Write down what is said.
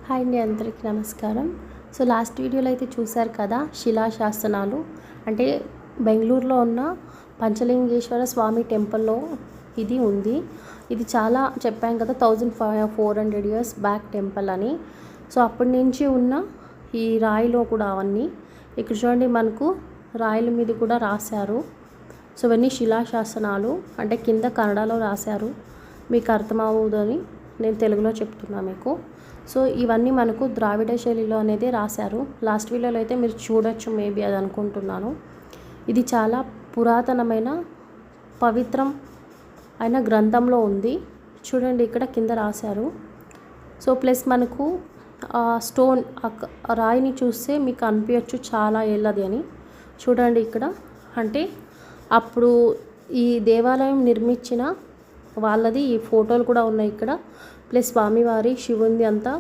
Hi అండి, అందరికీ నమస్కారం. సో లాస్ట్ వీడియోలో అయితే చూశారు కదా, శిలాశాసనాలు అంటే బెంగళూరులో ఉన్న పంచలింగేశ్వర స్వామి టెంపుల్లో ఇది ఉంది. ఇది చాలా చెప్పాం కదా, 1400 years బ్యాక్ టెంపుల్ అని. సో అప్పటి నుంచి ఉన్న ఈ రాయిలో కూడా అవన్నీ ఇక్కడ చూడండి, మనకు రాయిల మీద కూడా రాశారు. సో ఇవన్నీ శిలాశాసనాలు, అంటే కింద కన్నడలో రాశారు. మీకు అర్థమవుదని నేను తెలుగులో చెప్తున్నా మీకు. సో ఇవన్నీ మనకు ద్రావిడ శైలిలో అనేది రాశారు. లాస్ట్ వీడియోలో అయితే మీరు చూడొచ్చు, మేబీ అది అనుకుంటున్నాను. ఇది చాలా పురాతనమైన పవిత్రం అయిన గ్రంథంలో ఉంది. చూడండి, ఇక్కడ కింద రాశారు. సో ప్లస్ మనకు స్టోన్ రాయిని చూస్తే మీకు అనిపించచ్చు చాలా ఏళ్ళది అని. చూడండి ఇక్కడ, అంటే అప్పుడు ఈ దేవాలయం నిర్మించిన వాళ్ళది ఈ ఫోటోలు కూడా ఉన్నాయి ఇక్కడ. ప్లస్ స్వామివారి శివుంది అంతా